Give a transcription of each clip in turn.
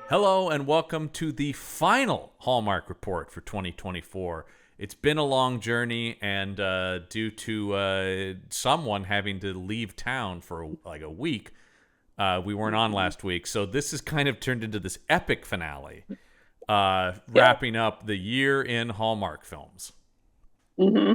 Hello and welcome to the final Hallmark report for 2024. It's been a long journey, and due to someone having to leave town for like a week, we weren't on last week. So this has kind of turned into this epic finale, wrapping up the year in Hallmark films. Mm-hmm.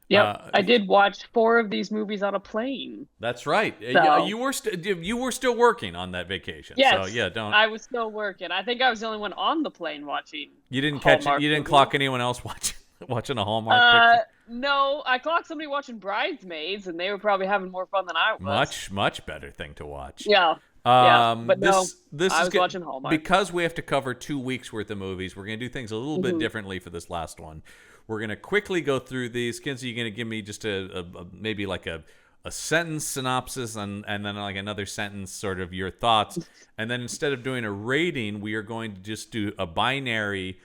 Yep, I did watch 4 of these movies on a plane. That's right. So, You were still working on that vacation. So yes, yeah, don't I was still working. I think I was the only one on the plane watching you didn't catch it. Hallmark You didn't movies. clock anyone else watching a Hallmark picture. No, I clocked somebody watching Bridesmaids, and they were probably having more fun than I was. Much better thing to watch. Yeah, yeah, but no, This I is was good watching Hallmark. because we have to cover 2 weeks worth of movies. We're gonna do things a little bit differently for this last one. We're gonna quickly go through these. Kinsey, you're gonna give me just a maybe like a sentence synopsis and then like another sentence, sort of your thoughts. And then instead of doing a rating, we are going to just do a binary,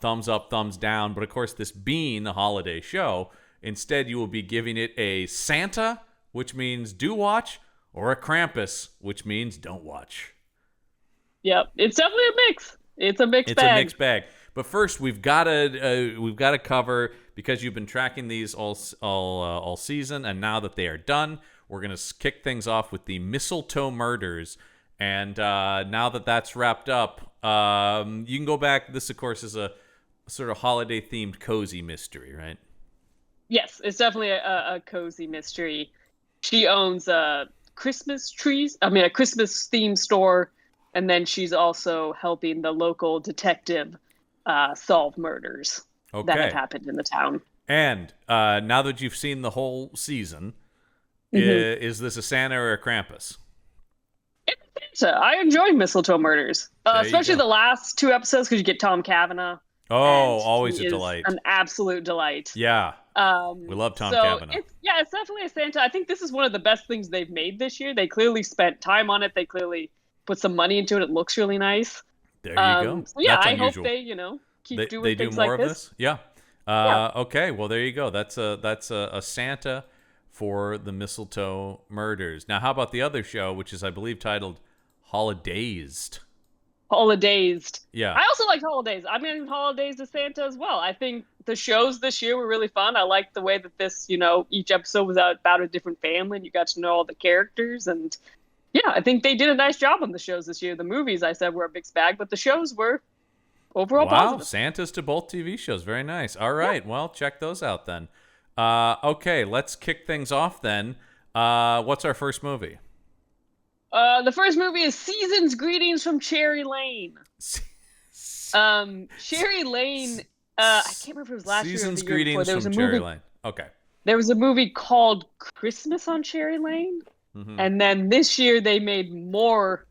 thumbs up, thumbs down. But of course, this being a holiday show, instead you will be giving it a Santa, which means do watch, or a Krampus, which means don't watch. Yep, it's definitely a mix. It's a mixed It's bag. a mixed bag. But first, we've got to cover, because you've been tracking these all season, and now that they are done, we're gonna kick things off with the Mistletoe Murders. And now that that's wrapped up, you can go back. This, of course, is a sort of holiday themed cozy mystery, right? Yes, it's definitely a cozy mystery. She owns Christmas trees. I mean, a Christmas themed store, and then she's also helping the local detective solve murders that have happened in the town. And now that you've seen the whole season, is this a Santa or a Krampus? I enjoyed Mistletoe Murders, especially the last 2 episodes because you get Tom Cavanaugh. Oh, always a delight. An absolute delight. Yeah. We love Tom Cavanaugh. It's definitely a Santa. I think this is one of the best things they've made this year. They clearly spent time on it. They clearly put some money into it. It looks really nice. There you go. So yeah, That's I unusual. hope they, keep doing they do things more like of this. Yeah. Yeah. Okay. Well, there you go. That's a Santa for the Mistletoe Murders. Now, how about the other show, which is, I believe, titled Holidayzed? Holidayzed. Yeah. I also liked Holidays. I mean, Holidays to Santa as well. I think the shows this year were really fun. I liked the way that this, each episode was about a different family, and you got to know all the characters. And yeah, I think they did a nice job on the shows this year. The movies, I said, were a mixed bag, but the shows were overall positive. Santas to both TV shows. Very nice. All right. Yeah. Well, check those out then. Okay, let's kick things off then. What's our first movie? The first movie is Season's Greetings from Cherry Lane. Cherry Lane, I can't remember if it was last year or the year before. Season's Greetings from Cherry Lane. Okay. There was a movie called Christmas on Cherry Lane. Mm-hmm. And then this year they made more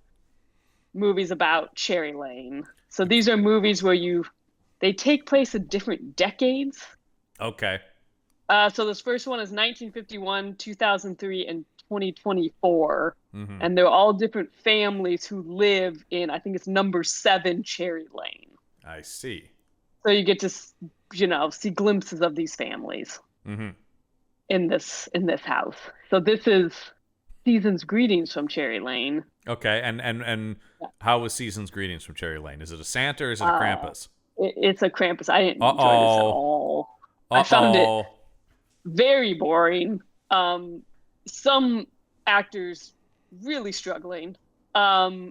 movies about Cherry Lane. So these are movies where they take place in different decades. Okay. So this first one is 1951, 2003, and 2024. Mm-hmm. And they're all different families who live in, I think it's number 7 Cherry Lane. I see. So you get to, see glimpses of these families in this house. So this is Season's Greetings from Cherry Lane. Okay, and how was Season's Greetings from Cherry Lane? Is it a Santa or is it a Krampus? It's a Krampus. I didn't enjoy this at all. I found it very boring. Some actors really struggling. I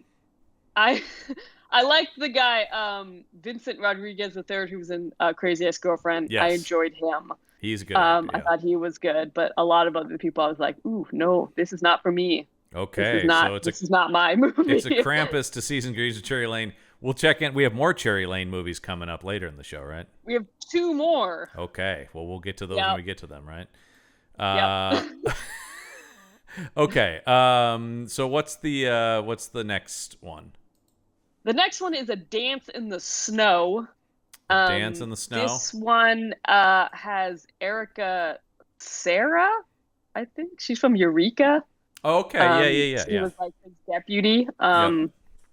liked the guy Vincent Rodriguez III, who was in Crazy Ex-Girlfriend. Yes. I enjoyed him. He's good. I thought he was good, but a lot of other people, I was like, "Ooh, no, this is not for me." Okay, this is not my movie. It's a Krampus to Season's Greetings from Cherry Lane. We'll check in. We have more Cherry Lane movies coming up later in the show, right? We have 2 more. Okay, well, we'll get to those when we get to them, right? Okay. So what's the next one? The next one is A Dance in the Snow. Dance in the Snow. This one has Erica Sarah. I think she's from Eureka. Oh, okay. She was like his deputy.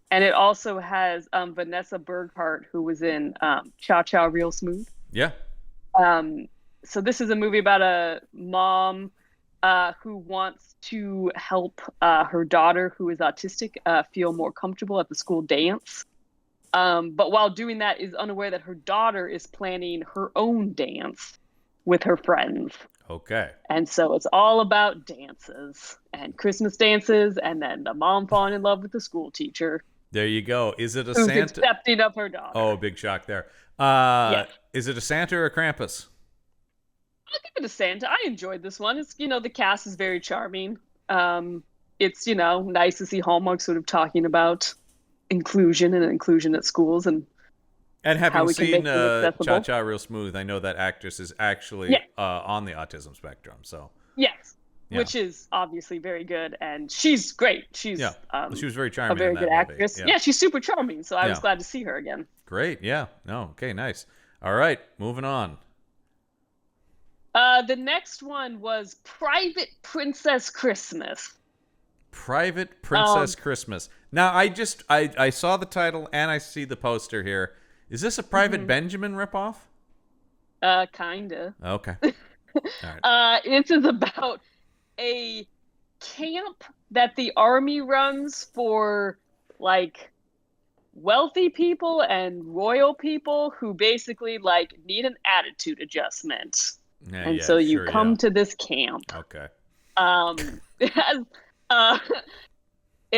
And it also has Vanessa Berghardt, who was in Cha Cha Real Smooth. Yeah. So this is a movie about a mom who wants to help her daughter, who is autistic, feel more comfortable at the school dance. But while doing that, is unaware that her daughter is planning her own dance with her friends. Okay. And so it's all about dances and Christmas dances, and then the mom falling in love with the school teacher. There you go. Is it a Who's Santa? accepting of her daughter. Oh, big shock there. Yes. Is it a Santa or a Krampus? I'll give it a Santa. I enjoyed this one. It's, the cast is very charming. It's, nice to see Hallmark sort of talking about inclusion at schools and having seen Cha Cha Real Smooth, I know that actress is actually on the autism spectrum. So yes, which is obviously very good, and she's great. She's she was very charming. A very in that good movie. actress. Yeah, she's super charming. So I was glad to see her again. Great. Yeah. No. Okay. Nice. All right. Moving on. The next one was Private Princess Christmas. Private Princess Christmas. Now, I saw the title and I see the poster here. Is this a Private Benjamin ripoff? Kinda. Okay. All right. This is about a camp that the army runs for, like, wealthy people and royal people who basically, like, need an attitude adjustment. And so you come to this camp. Okay. It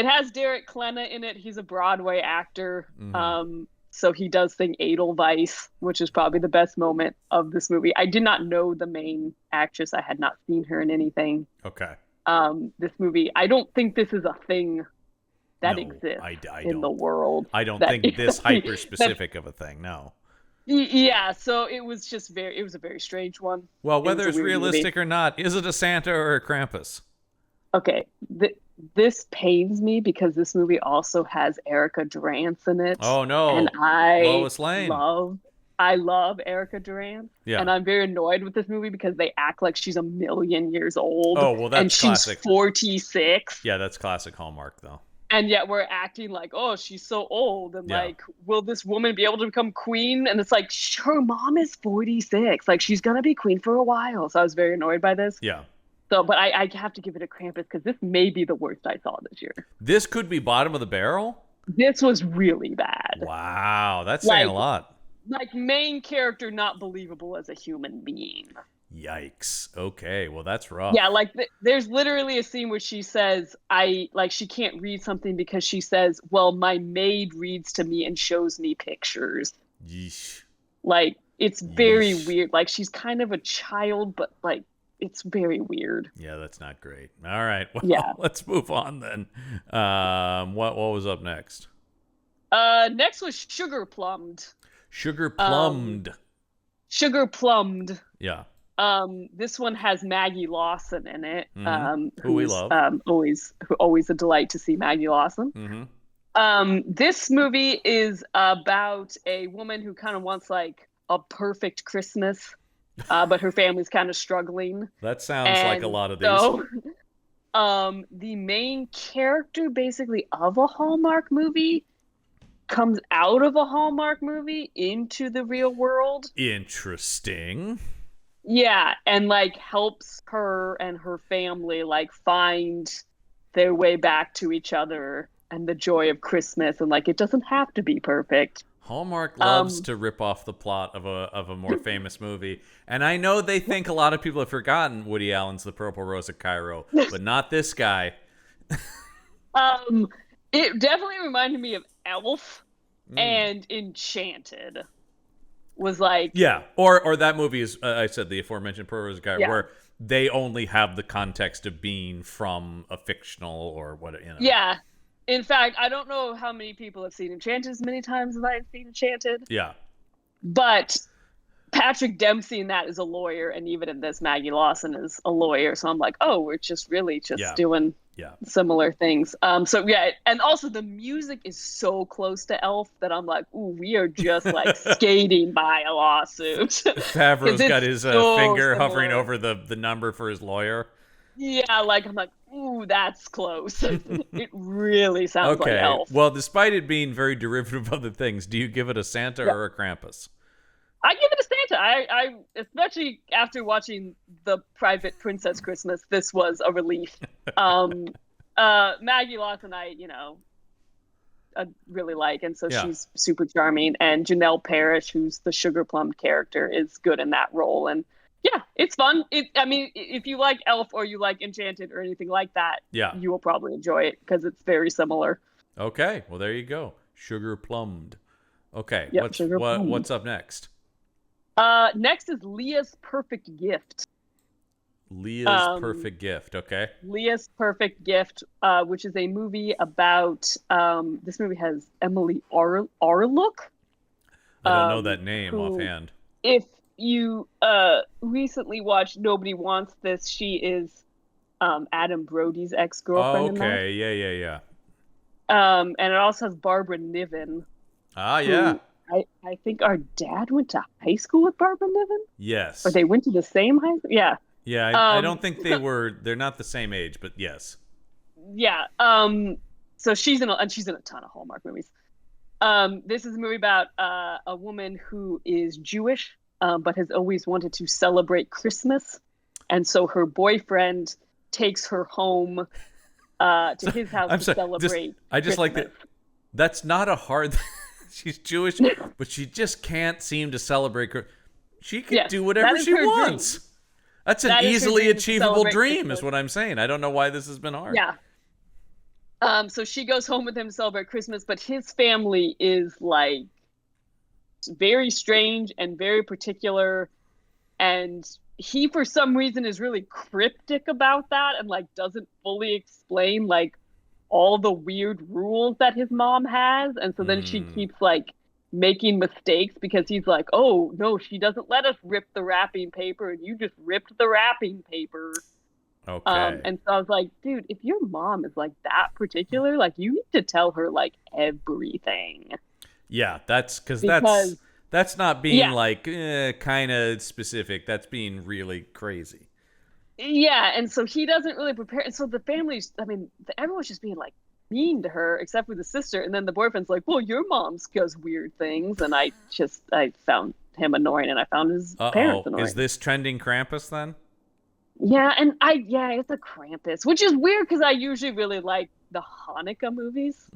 has Derek Klena in it. He's a Broadway actor. Mm-hmm. So he does sing Edelweiss, which is probably the best moment of this movie. I did not know the main actress. I had not seen her in anything. Okay. This movie, I don't think this is a thing that exists in the world. I don't think this hyper specific of a thing. No. Yeah, so it was a very strange one. Well, whether it's realistic or not, is it a Santa or a Krampus? Okay, this pains me because this movie also has Erica Durance in it. Oh no! And Lois Lane. I love Erica Durance. Yeah. And I'm very annoyed with this movie because they act like she's a million years old. Oh well, that's and classic. She's 46. Yeah, that's classic Hallmark though. And yet we're acting like, oh, she's so old, and like, will this woman be able to become queen? And it's like, her mom is 46. Like, she's gonna be queen for a while. So I was very annoyed by this. Yeah. So, but I have to give it a Krampus because this may be the worst I saw this year. This could be bottom of the barrel? This was really bad. Wow, that's saying a lot. Like, main character not believable as a human being. Yikes. Okay, well, that's rough. Yeah, like, there's literally a scene where she says, she can't read something because she says, well, my maid reads to me and shows me pictures. Yeesh. Like, it's very weird. Like, she's kind of a child, but, like, it's very weird. Yeah, that's not great. All right. Well, let's move on then. What was up next? Next was Sugar Plumbed. Sugar Plumbed. Sugar Plumbed. Yeah. This one has Maggie Lawson in it. Who we love. Always a delight to see Maggie Lawson. Mm-hmm. This movie is about a woman who kind of wants like a perfect Christmas. But her family's kind of struggling. That sounds like a lot of these. So, the main character, basically, of a Hallmark movie comes out of a Hallmark movie into the real world. Interesting. Yeah, and, like, helps her and her family, like, find their way back to each other and the joy of Christmas. And, like, it doesn't have to be perfect. Hallmark loves to rip off the plot of a more famous movie. And I know they think a lot of people have forgotten Woody Allen's The Purple Rose of Cairo, but not this guy. It definitely reminded me of Elf and Enchanted. Was like... Yeah, or that movie is, I said, the aforementioned Purple Rose of Cairo, where they only have the context of being from a fictional or what, you know. Yeah. In fact, I don't know how many people have seen Enchanted as many times as I've seen Enchanted. Yeah. But Patrick Dempsey in that is a lawyer, and even in this, Maggie Lawson is a lawyer. So I'm like, oh, we're just really doing similar things. So yeah, and also the music is so close to Elf that I'm like, ooh, we are just like skating by a lawsuit. Favreau's got his finger hovering over the number for his lawyer. Yeah, like I'm like, ooh, that's close. It really sounds like Elf. Well, despite it being very derivative of other things, do you give it a Santa or a Krampus? I give it a Santa. I especially after watching the Private Princess Christmas, this was a relief. Maggie Lawson, really like, and so Yeah. she's super charming. And Janelle Parrish, who's the Sugar Plum character, is good in that role. And yeah, it's fun. I mean, if you like Elf or you like Enchanted or anything like that, Yeah. you will probably enjoy it because it's very similar. Okay. Well, there you go. Sugar Plumbed. Okay. Yep, Sugar Plum. What's up next? Next is Leah's Perfect Gift. Leah's Perfect Gift. Okay. Leah's Perfect Gift, which is a movie about. This movie has Emily Arlook. I don't know that name offhand. If you recently watched Nobody Wants This, she is Adam Brody's ex-girlfriend. Oh, okay. Yeah. And it also has Barbara Niven. Ah, yeah. I think our dad went to high school with Barbara Niven. Yes. Or they went to the same high school. Yeah. Yeah, I don't think they're not the same age, but yes. Yeah. So she's in a ton of Hallmark movies. This is a movie about a woman who is Jewish, but has always wanted to celebrate Christmas. And so her boyfriend takes her home to his house to celebrate I just Christmas. like that. That's not a hard... She's Jewish, but she just can't seem to celebrate. She can do whatever she wants. Dream. That's an easily achievable dream, is what I'm saying. I don't know why this has been hard. Yeah. So she goes home with him to celebrate Christmas, but his family is like very strange and very particular. And he, for some reason, is really cryptic about that and like doesn't fully explain like all the weird rules that his mom has. And so then she keeps like making mistakes because he's like, oh no, she doesn't let us rip the wrapping paper and you just ripped the wrapping paper. Okay. And so I was like, dude, if your mom is like that particular, like you need to tell her like everything. Yeah, that's that's not being like kind of specific. That's being really crazy. Yeah, and so he doesn't really prepare. And so the family's, I mean, everyone's just being like mean to her, except for the sister. And then the boyfriend's like, well, your mom does weird things. And I found him annoying, and I found his parents annoying. Is this trending Krampus then? Yeah, and it's a Krampus, which is weird because I usually really like the Hanukkah movies.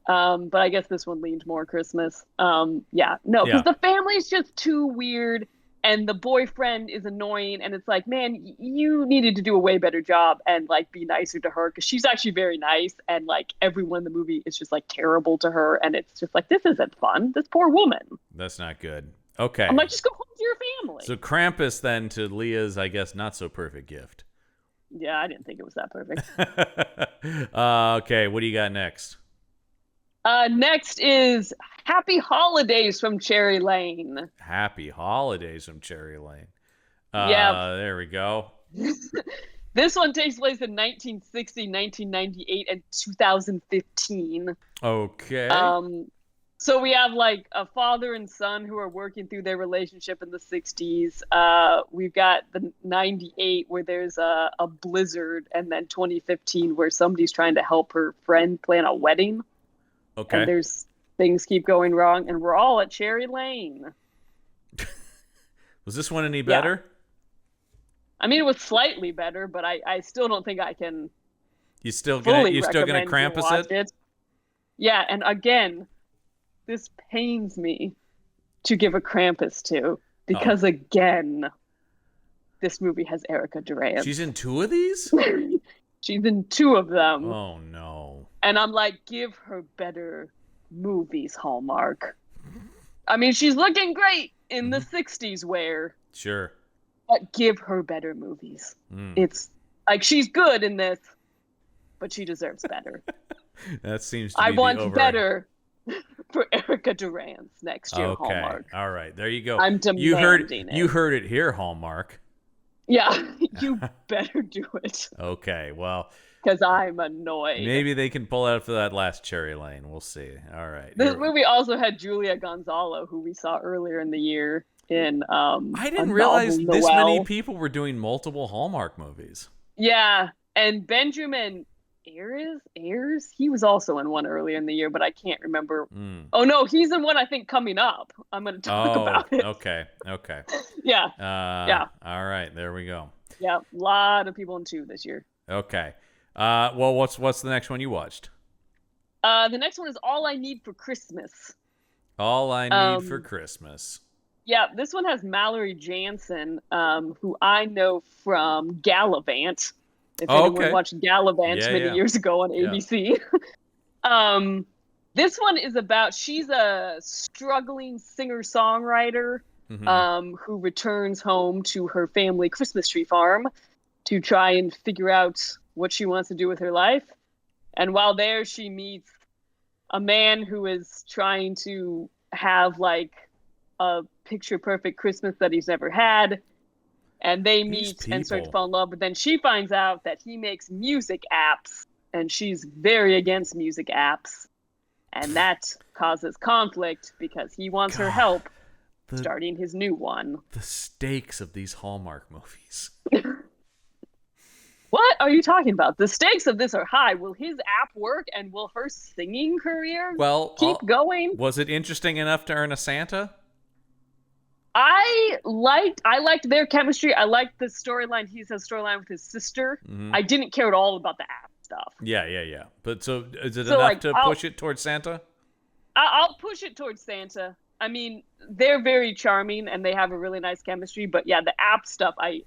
But I guess this one leaned more Christmas. Because the family's just too weird. And the boyfriend is annoying, and it's like, man, you needed to do a way better job and like be nicer to her because she's actually very nice, and like everyone in the movie is just like terrible to her, and it's just like, this isn't fun. This poor woman. That's not good. Okay, I'm like, just go home to your family. So Krampus then to Leah's, I guess, not so perfect gift. Yeah, I didn't think it was that perfect. Okay, what do you got next? Next is Happy Holidays from Cherry Lane. Happy Holidays from Cherry Lane. There we go. This one takes place in 1960, 1998, and 2015. Okay. So we have like a father and son who are working through their relationship in the 60s. We've got the 98 where there's a blizzard, and then 2015 where somebody's trying to help her friend plan a wedding. Okay. And there's things keep going wrong, and we're all at Cherry Lane. Was this one any better? Yeah. I mean, it was slightly better, but I still don't think I can. You still gonna Krampus it? Yeah, and again, this pains me to give a Krampus to because again, this movie has Erica Durance. She's in 2 of these? She's in 2 of them. Oh no. And I'm like, give her better movies, Hallmark. I mean, she's looking great in the 60s wear. Sure. But give her better movies. It's like, she's good in this, but she deserves better. That seems to be I want better for Erica Durance next year, Hallmark. All right, there you go. I'm demanding it. You heard it here, Hallmark. Yeah, you better do it. Okay, well, because I'm annoyed. Maybe they can pull out for that last Cherry Lane. We'll see. All right. This movie also had Julia Gonzalo, who we saw earlier in the year in I didn't realize this many people were doing multiple Hallmark movies. Yeah, and Benjamin Ayres, he was also in one earlier in the year, but I can't remember. Oh no, he's in one I think coming up. I'm going to talk about it. Okay. Yeah. Yeah. All right, there we go. Yeah, a lot of people in 2 this year. Okay. Well, what's the next one you watched? The next one is All I Need for Christmas. All I Need for Christmas. Yeah, this one has Mallory Jansen, who I know from Gallivant. If anyone watched Gallivant many years ago on ABC. This one is about, she's a struggling singer-songwriter who returns home to her family Christmas tree farm to try and figure out what she wants to do with her life. And while there, she meets a man who is trying to have like a picture-perfect Christmas that he's never had. And they meet and start to fall in love. But then she finds out that he makes music apps, and she's very against music apps. And that causes conflict because he wants her help starting his new one. The stakes of these Hallmark movies. What are you talking about? The stakes of this are high. Will his app work, and will her singing career keep going? Was it interesting enough to earn a Santa? I liked their chemistry. I liked the storyline. He has a storyline with his sister. I didn't care at all about the app stuff. Yeah. But so is it enough to push it towards Santa? I'll push it towards Santa. I mean, they're very charming and they have a really nice chemistry. But yeah, the app stuff, I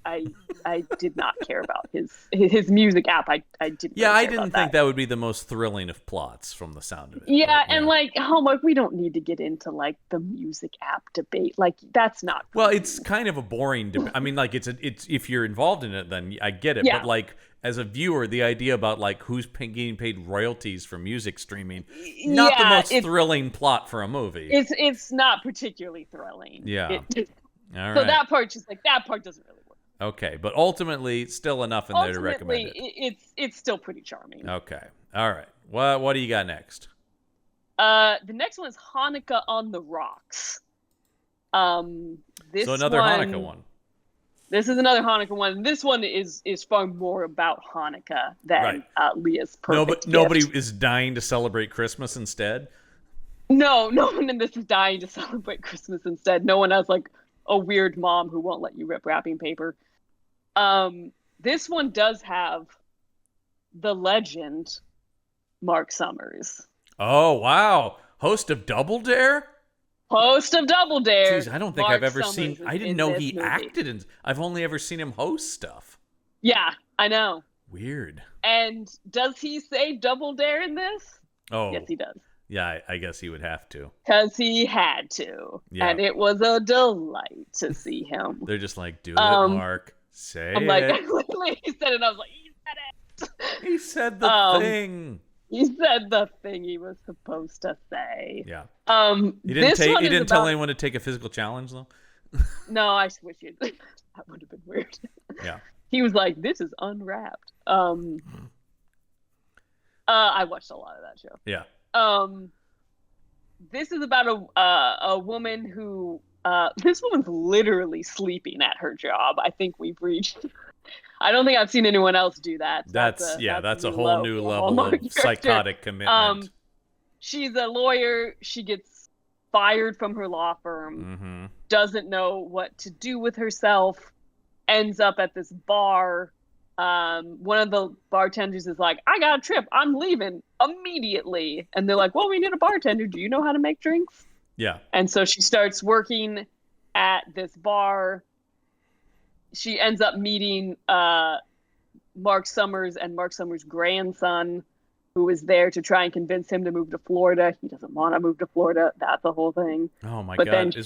did not care about his music app. I didn't. Yeah, I didn't think that would be the most thrilling of plots from the sound of it. Yeah, and like Hallmark, we don't need to get into like the music app debate. Like that's not. Well, it's kind of a boring debate. I mean, like it's if you're involved in it, then I get it. Yeah. But like as a viewer, the idea about like who's getting paid royalties for music streaming, not the most thrilling plot for a movie. It's not particularly thrilling. Yeah. All right. So that part doesn't really work. Okay, but ultimately, still enough in there to recommend it. It's still pretty charming. Okay, all right. What do you got next? The next one is Hanukkah on the Rocks. Hanukkah one. This is another Hanukkah one. This one is far more about Hanukkah than Leah's perfect gift. Nobody is dying to celebrate Christmas instead? No one in this is dying to celebrate Christmas instead. No one has like a weird mom who won't let you rip wrapping paper. This one does have the legend Mark Summers. Oh, wow. Host of Double Dare? Host of Double Dare. Jeez, I don't think I've ever seen. I didn't know he acted in. I've only ever seen him host stuff. Yeah, I know. Weird. And does he say Double Dare in this? Oh, yes, he does. Yeah, I guess he would have to. Because he had to. Yeah. And it was a delight to see him. They're just like, do it, Mark. Say I'm like, literally, he said it, and I was like, he said it. He said the thing. He said the thing he was supposed to say. Yeah. He didn't tell anyone to take a physical challenge, though? No, I wish you. That would have been weird. Yeah. He was like, this is unwrapped. I watched a lot of that show. Yeah. This is about a woman who this woman's literally sleeping at her job. I think we've reached. I don't think I've seen anyone else do that. That's a whole new level of psychotic commitment. She's a lawyer. She gets fired from her law firm. Doesn't know what to do with herself. Ends up at this bar. One of the bartenders is like, I got a trip. I'm leaving immediately. And they're like, well, we need a bartender. Do you know how to make drinks? Yeah. And so she starts working at this bar. She ends up meeting Mark Summers and Mark Summers' grandson, who is there to try and convince him to move to Florida. He doesn't want to move to Florida. That's the whole thing. Oh, my God. Then is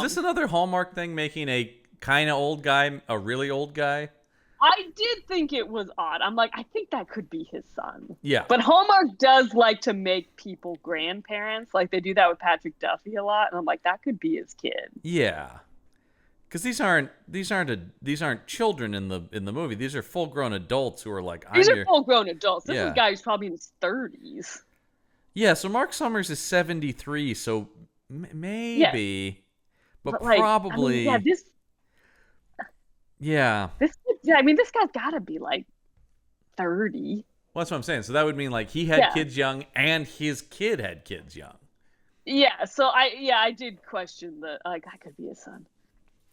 this another Hallmark thing, making a kind of old guy a really old guy? I did think it was odd. I'm like, I think that could be his son. Yeah. But Hallmark does like to make people grandparents. Like, they do that with Patrick Duffy a lot. And I'm like, that could be his kid. Yeah. Because these aren't children in the movie. These are full grown adults who are like. These are full grown adults. This is a guy who's probably in his 30s. Yeah. So Mark Summers is 73. So maybe, but like, probably. I mean, this. Yeah. I mean, this guy's got to be like 30. Well, that's what I'm saying. So that would mean like he had kids young, and his kid had kids young. Yeah. So I did question that could be his son.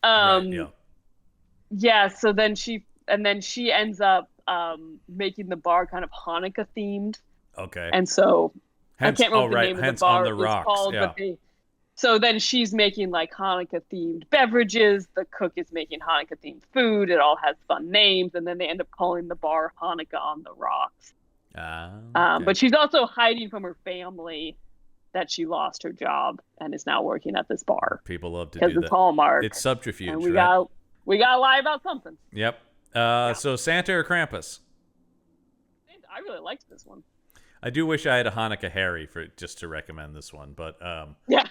Right, yeah. So then she ends up making the bar kind of Hanukkah themed. Okay. And so Hence, I can't remember the name of the bar on the it was rocks. called, Yeah. but so then she's making like Hanukkah themed beverages. The cook is making Hanukkah themed food. It all has fun names, and then they end up calling the bar Hanukkah on the Rocks. Okay. But she's also hiding from her family that she lost her job and is now working at this bar. People love to do that. Because it's Hallmark. It's subterfuge, and right? We got to lie about something. Yep. So Santa or Krampus? I really liked this one. I do wish I had a Hanukkah Harry just to recommend this one, but yeah.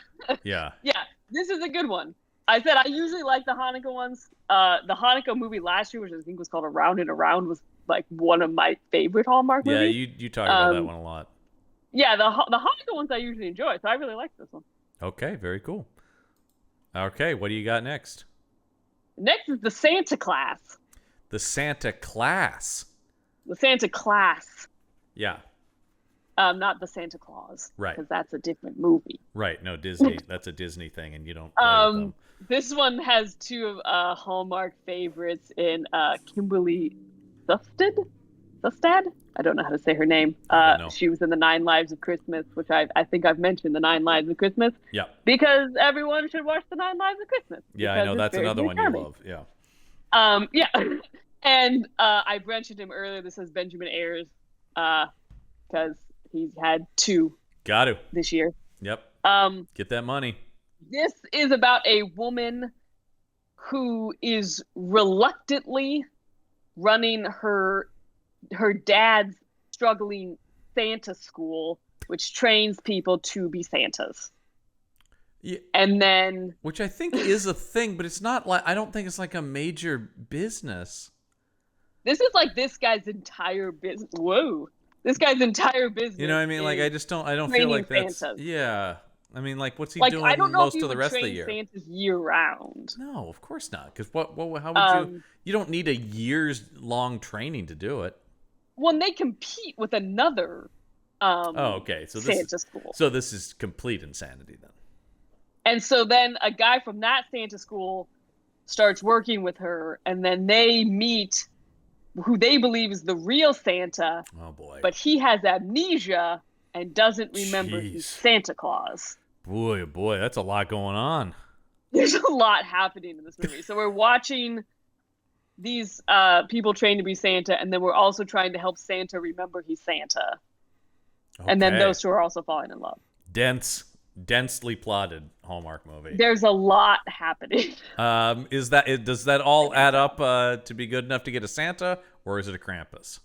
Yeah. Yeah, this is a good one. I said I usually like the Hanukkah ones. The Hanukkah movie last year, which I think was called Around and Around, was like one of my favorite Hallmark movies. Yeah, you talk about that one a lot. Yeah, the Hanukkah ones I usually enjoy, so I really like this one. Okay, very cool. Okay, what do you got next? Next is the Santa Class. The Santa Class. The Santa Class. Yeah. Not the Santa Claus. Right. Because that's a different movie. Right. No, Disney. That's a Disney thing, and you don't play with them. This one has two of Hallmark favorites in Kimberly Thustad? I don't know how to say her name. She was in the 9 Lives of Christmas, which I think I've mentioned, the 9 Lives of Christmas. Yeah. Because everyone should watch the 9 Lives of Christmas. Yeah, I know. That's another one you love. Yeah. Yeah. And I mentioned him earlier. This is Benjamin Ayers, because he's had 2. Got to. This year. Yep. Get that money. This is about a woman who is reluctantly running her dad's struggling Santa school, which trains people to be Santas. Yeah. And then, which I think is a thing, but it's not like, I don't think it's like a major business. This is like this guy's entire business. Whoa. This guy's entire business. You know what I mean? Like, I don't feel like that's, Santas. Yeah. I mean, like, what's he doing I don't know most if of the rest of the year? Santas year round. No, of course not. Because how would you? You don't need a year's long training to do it. Well, they compete with another. Okay. So Santa school. So this is complete insanity then. And so then a guy from that Santa school starts working with her, and then they meet who they believe is the real Santa. Oh boy! But he has amnesia and doesn't remember he's Santa Claus. Boy, oh boy, that's a lot going on. There's a lot happening in this movie. So we're watching these people trained to be Santa, and then we're also trying to help Santa remember he's Santa. Okay. And then those two are also falling in love. Densely plotted Hallmark movie. There's a lot happening. Does that all add up to be good enough to get a Santa, or is it a Krampus?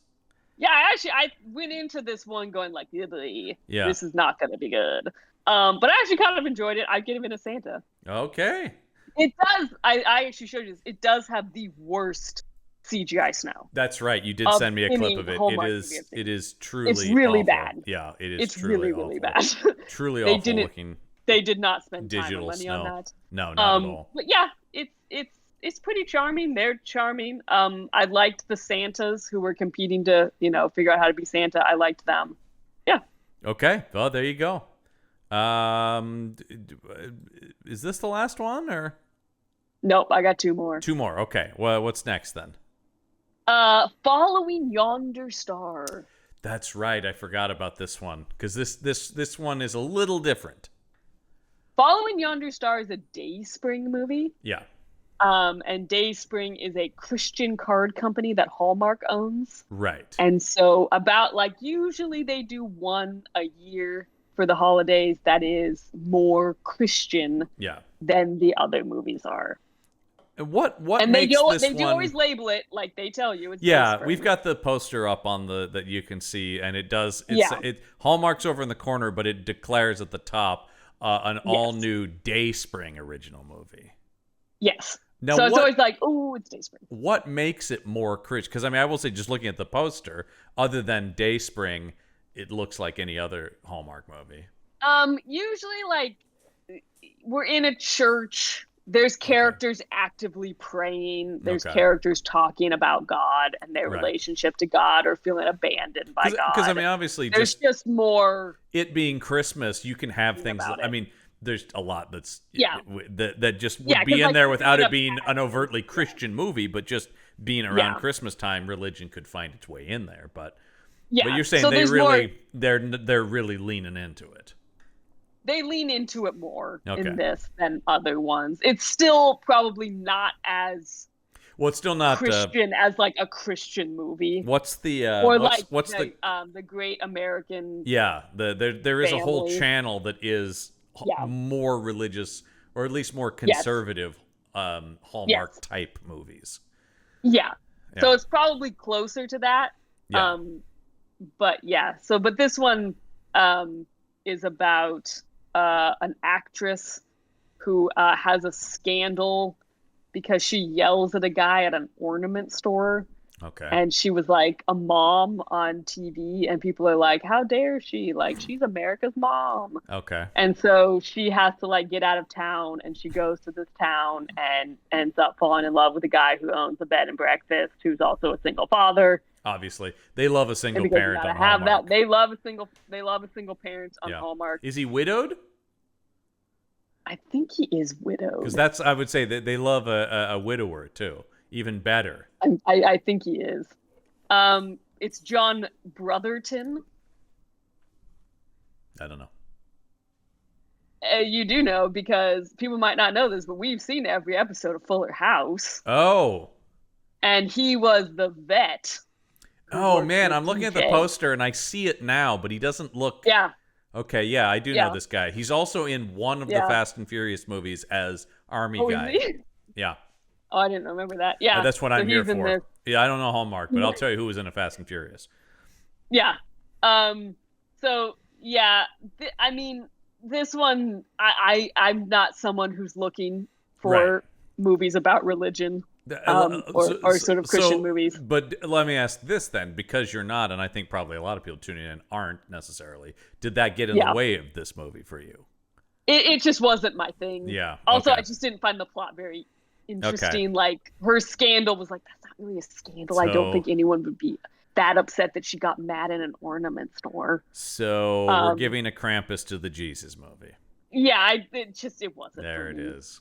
Yeah, I went into this one going like, this is not going to be good. But I actually kind of enjoyed it. I'd give it a Santa. Okay. It does. I actually showed you this. It does have the worst CGI snow. That's right. You did send me a clip of it. It is truly. It's really awful. Bad. Yeah, it is. It's truly really bad. Truly awful looking. They did not spend digital time and money snow. on that. No, not at all. But yeah, it's pretty charming. They're charming. I liked the Santas who were competing to figure out how to be Santa. I liked them. Yeah. Okay. Well, there you go. Is this the last one or? Nope, I got 2 more. 2 more. Okay. Well, what's next then? Following Yonder Star. That's right. I forgot about this one because this one is a little different. Following Yonder Star is a Dayspring movie. Yeah. And Dayspring is a Christian card company that Hallmark owns. Right. And so usually they do one a year for the holidays that is more Christian than the other movies are. And what and makes this they do always label it like they tell you. It's yeah, Dayspring. We've got the poster up on that you can see, and it does. Hallmark's over in the corner, but it declares at the top an all-new Dayspring original movie. Yes. Now, so it's always like, oh, it's Dayspring. What makes it more Christian? Because I will say, just looking at the poster, other than Dayspring, it looks like any other Hallmark movie. Usually, we're in a church. There's characters actively praying. There's characters talking about God and their relationship to God or feeling abandoned by God. Because obviously, there's just more. It being Christmas, you can have things. There's a lot that's that just would be in there without it being an overtly Christian movie, but just being around Christmas time, religion could find its way in there. But you're saying they're really leaning into it. They lean into it more Okay. in this than other ones. It's still probably not as it's still not Christian as like a Christian movie. What's the or what's the Great American there is a whole channel that is more religious, or at least more conservative Hallmark type movies. Yeah. So it's probably closer to that. Yeah. But this one is about an actress who has a scandal because she yells at a guy at an ornament store. Okay. And she was like a mom on TV, and people are like, how dare she? Like, she's America's mom. Okay. And so she has to like get out of town, and she goes to this town and ends up falling in love with a guy who owns a bed and breakfast, who's also a single father. Obviously, they love a single parent on Hallmark. They love a single parent on Hallmark. Is he widowed? I think he is widowed. Because I would say that they love a widower too. Even better. I think he is. It's John Brotherton. I don't know. You do know, because people might not know this, but we've seen every episode of Fuller House. Oh. And he was the vet. Oh, man, I'm looking at the poster, and I see it now, but he doesn't look... Yeah. Okay, yeah, I do know this guy. He's also in one of the Fast and Furious movies as Army guy. Is he? Yeah. Oh, I didn't remember that. Yeah. That's what I'm here for. Yeah, I don't know Hallmark, but I'll tell you who was in a Fast and Furious. Yeah. So, yeah, I mean, this one, I'm not someone who's looking for movies about religion. Or sort of Christian movies. But let me ask this then, because you're not, and I think probably a lot of people tuning in aren't necessarily, did that get in the way of this movie for you? It just wasn't my thing. Yeah. Also, I just didn't find the plot very interesting. Like, her scandal was like, that's not really a scandal. I don't think anyone would be that upset that she got mad in an ornament store. So we're giving a Krampus to the Jesus movie. Yeah, it wasn't. There it is.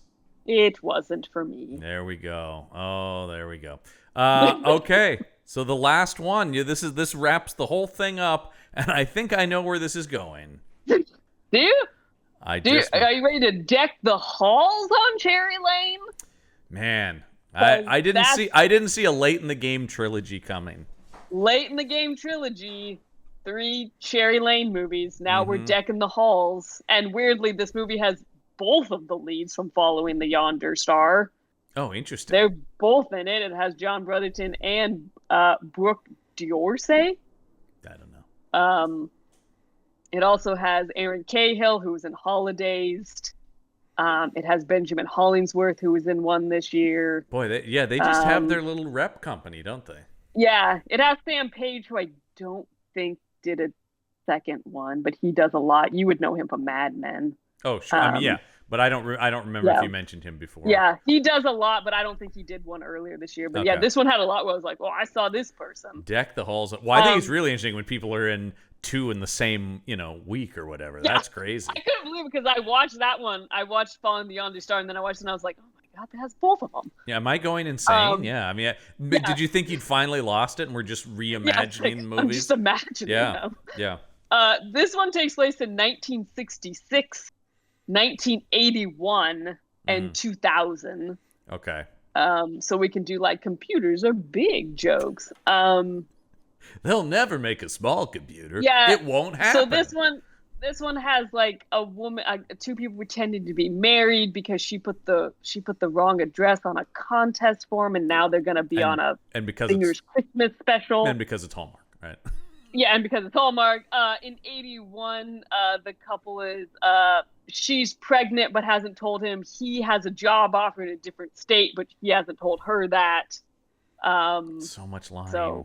It wasn't for me. There we go. Oh, there we go. Okay, so the last one. This wraps the whole thing up, and I think I know where this is going. Do you? Are you ready to deck the halls on Cherry Lane? Man, I didn't see a Late in the Game trilogy coming. Late in the Game trilogy, 3 Cherry Lane movies. Now we're decking the halls, and weirdly, this movie has both of the leads from Following the Yonder Star. Oh, interesting. They're both in it. It has John Brotherton and Brooke D'Orsay. I don't know. It also has Aaron Cahill, who was in Holidays. It has Benjamin Hollingsworth, who was in one this year. Boy, they just have their little rep company, don't they? Yeah, it has Sam Page, who I don't think did a second one, but he does a lot. You would know him from Mad Men. Oh, sure. I mean, yeah, but I don't remember if you mentioned him before. Yeah, he does a lot, but I don't think he did one earlier this year. But yeah, this one had a lot where I was like, "Oh, I saw this person." Deck the halls. Well, I think it's really interesting when people are in 2 in the same week or whatever. Yeah, that's crazy. I couldn't believe it, because I watched that one. I watched Falling Beyond the Star, and then I watched it and I was like, "Oh my god, that has both of them." Yeah, am I going insane? Yeah, I mean, did you think you'd finally lost it and we're just reimagining movies? I'm just imagining them. Yeah. This one takes place in 1966. 1981 and 2000. Okay. So we can do like computers are big jokes. They'll never make a small computer. Yeah, it won't happen. So this one has like a woman, 2 people pretending to be married because she put the wrong address on a contest form, and now they're gonna be on a Singer's Christmas special. And because it's Hallmark, right? Yeah, and because it's Hallmark. In 81, the couple is she's pregnant but hasn't told him. He has a job offer in a different state, but he hasn't told her that. So much lying.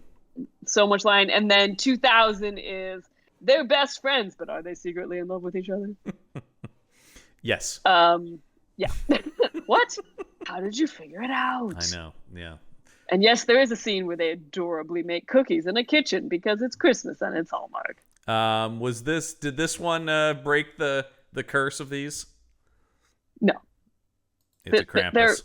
So much lying. And then 2000 is they're best friends, but are they secretly in love with each other? Yes. Yeah. What? How did you figure it out? I know. Yeah. And yes, there is a scene where they adorably make cookies in a kitchen because it's Christmas and it's Hallmark. Did this one break the curse of these? No. It's a Krampus.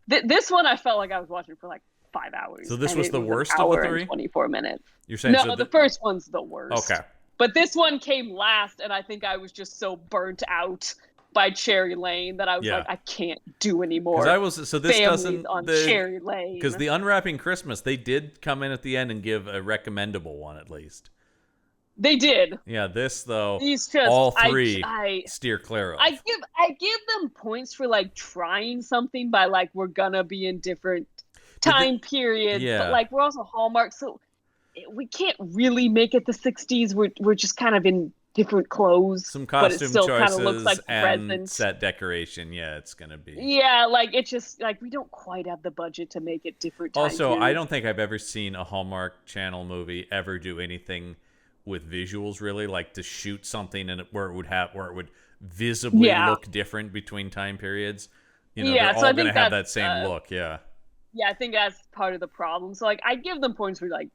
This one I felt like I was watching for like 5 hours. So this was the worst of the 3? 24 minutes. You're saying the first one's the worst. Okay. But this one came last, and I think I was just so burnt out by Cherry Lane that I was like, I can't do anymore. This doesn't on Cherry Lane. Because the Unwrapping Christmas, they did come in at the end and give a recommendable one at least. They did. Yeah, this though, just, all three steer clear of. I give them points for like trying something by like we're gonna be in different time periods, but like we're also Hallmark, so we can't really make it the 60s. We're just kind of in different clothes. Some costume but it still choices kind of looks like and present. set decoration. Yeah, it's gonna be. Yeah, like it's just like we don't quite have the budget to make it different. Also, I don't think I've ever seen a Hallmark Channel movie ever do anything with visuals, really, like to shoot something and where it would visibly look different between time periods. You know, they're all gonna have that same look. Yeah, I think that's part of the problem. So like I give them points for like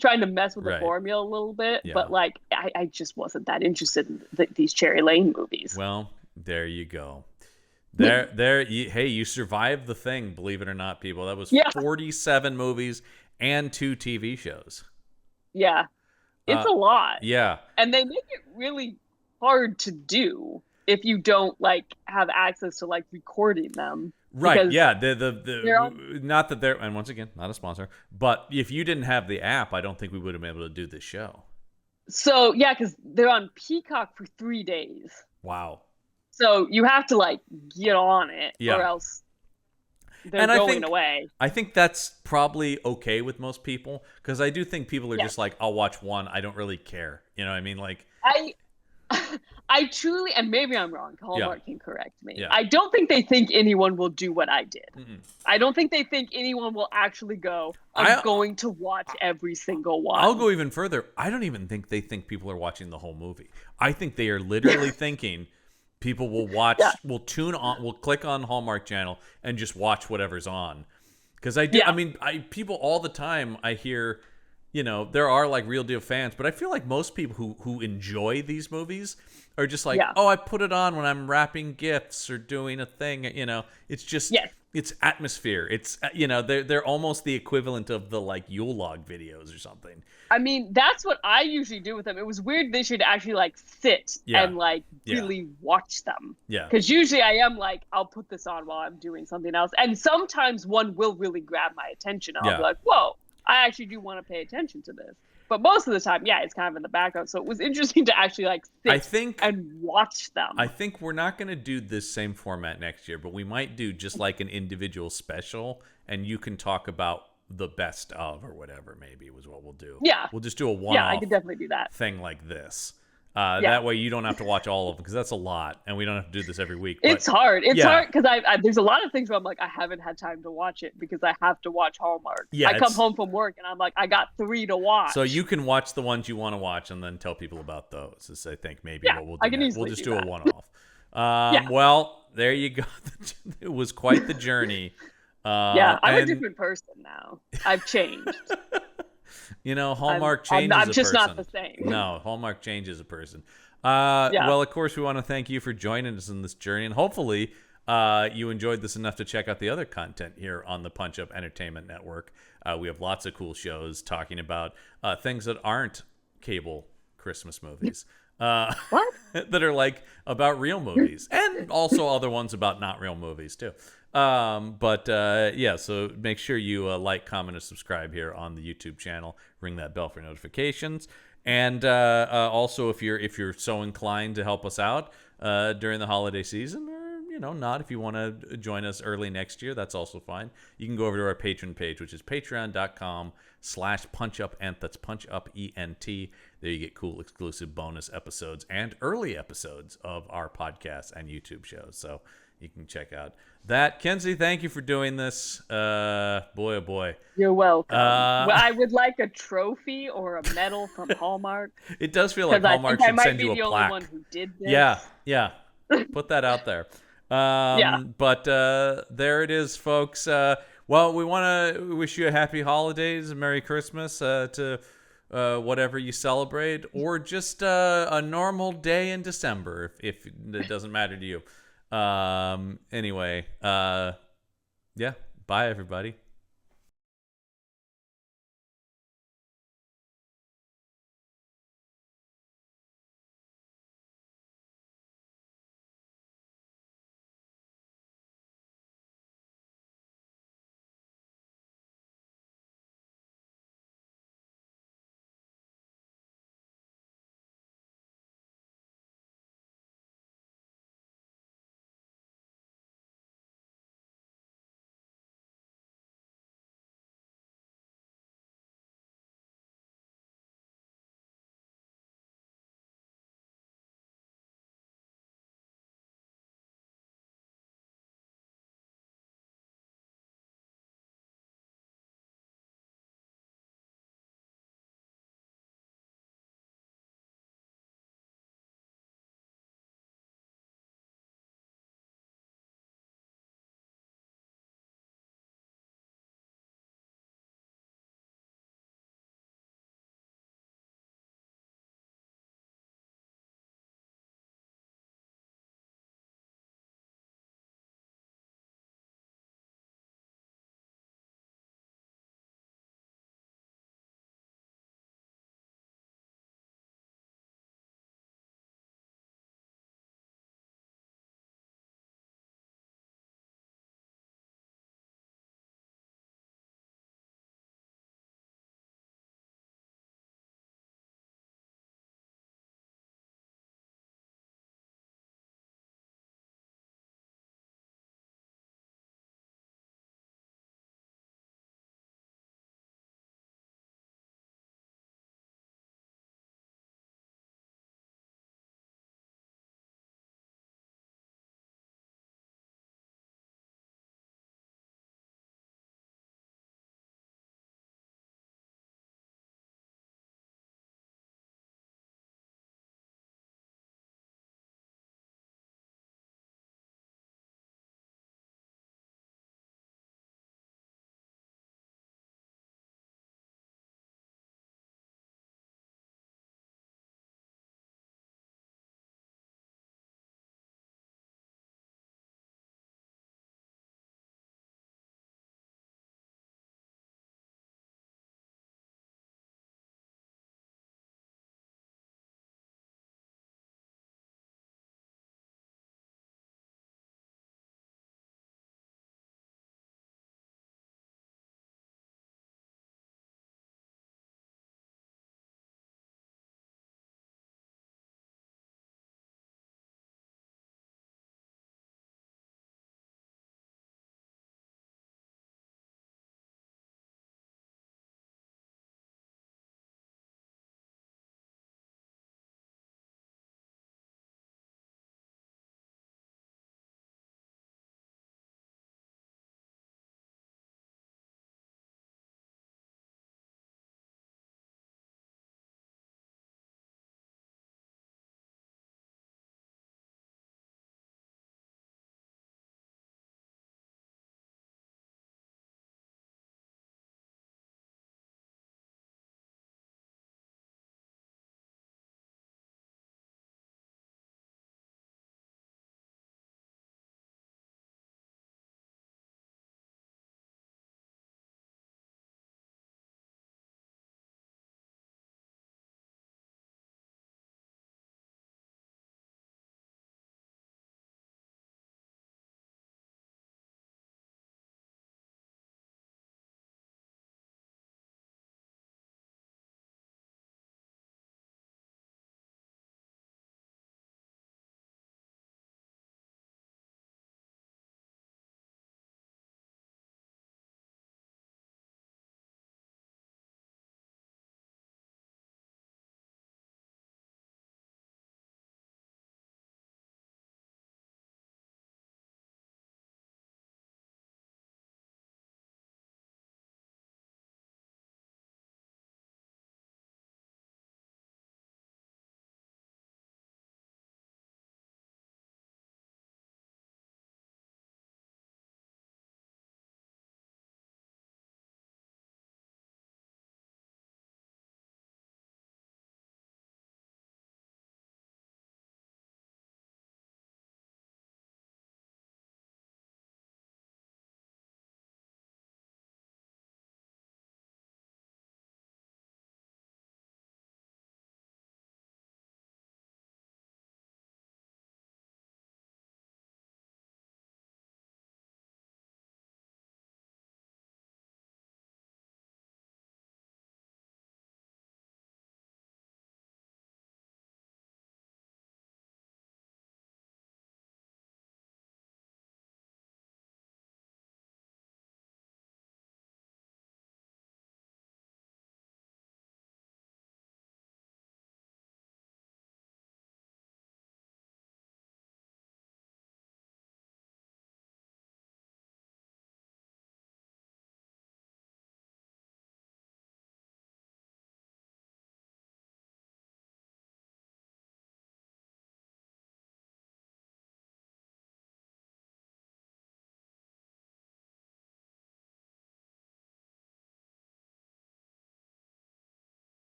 trying to mess with the formula a little bit, but like I just wasn't that interested in these Cherry Lane movies. Well, there you go. You survived the thing, believe it or not, people. That was 47 movies and 2 TV shows. Yeah. It's a lot. Yeah. And they make it really hard to do if you don't like have access to like recording them. Right. Yeah. Not that they're, and once again, not a sponsor, but if you didn't have the app, I don't think we would have been able to do this show. So yeah, because they're on Peacock for 3 days. Wow. So you have to like get on it or else they're going away. I think that's probably okay with most people because I do think people are just like, I'll watch one. I don't really care. You know what I mean? Like I truly, and maybe I'm wrong, Hallmark can correct me. Yeah. I don't think they think anyone will do what I did. Mm-mm. I don't think they think anyone will actually go, I'm going to watch every single one. I'll go even further. I don't even think they think people are watching the whole movie. I think they are literally thinking people will watch, will tune on, will click on Hallmark Channel and just watch whatever's on. Because I do, I mean, people all the time, I hear, you know, there are like real deal fans, but I feel like most people who enjoy these movies are just like, oh, I put it on when I'm wrapping gifts or doing a thing. You know, it's just, it's atmosphere. It's, you know, they're almost the equivalent of the like Yule log videos or something. I mean, that's what I usually do with them. It was weird they should actually like sit and like really watch them. Yeah. Because usually I am like, I'll put this on while I'm doing something else. And sometimes one will really grab my attention. I'll be like, whoa, I actually do want to pay attention to this. But most of the time, it's kind of in the background. So it was interesting to actually like sit and watch them. I think we're not going to do this same format next year, but we might do just like an individual special, and you can talk about the best of or whatever. Maybe was what we'll do. Yeah, we'll just do a one-off. I could definitely do that thing like this. That way you don't have to watch all of them because that's a lot, and we don't have to do this every week. It's hard. It's hard because I there's a lot of things where I'm like I haven't had time to watch it because I have to watch Hallmark. Yeah, I come home from work and I'm like I got 3 to watch. So you can watch the ones you want to watch and then tell people about those. As I think maybe what we'll do. We'll just do a one-off. Well, there you go. It was quite the journey. I'm a different person now. I've changed. You know, Hallmark changes a person. I'm just not the same. No, Hallmark changes a person. Well, of course, we want to thank you for joining us in this journey. And hopefully you enjoyed this enough to check out the other content here on the Punch Up Entertainment Network. We have lots of cool shows talking about things that aren't cable Christmas movies. That are like about real movies. And also other ones about not real movies, too. So make sure you like, comment, and subscribe here on the YouTube channel. Ring that bell for notifications. And also, if you're so inclined to help us out during the holiday season, or not, if you want to join us early next year, that's also fine. You can go over to our Patreon page, which is patreon.com/punchup. That's PunchUpENT. There you get cool exclusive bonus episodes and early episodes of our podcast and YouTube shows. So you can check out that. Kinsey, thank you for doing this. Boy, oh boy. You're welcome. I would like a trophy or a medal from Hallmark. It does feel like Hallmark should send you a plaque. I might be the only one who did this. Yeah. Put that out there. But there it is, folks. Well, we want to wish you a happy holidays, a Merry Christmas to whatever you celebrate, or just a normal day in December if it doesn't matter to you. Anyway, bye everybody.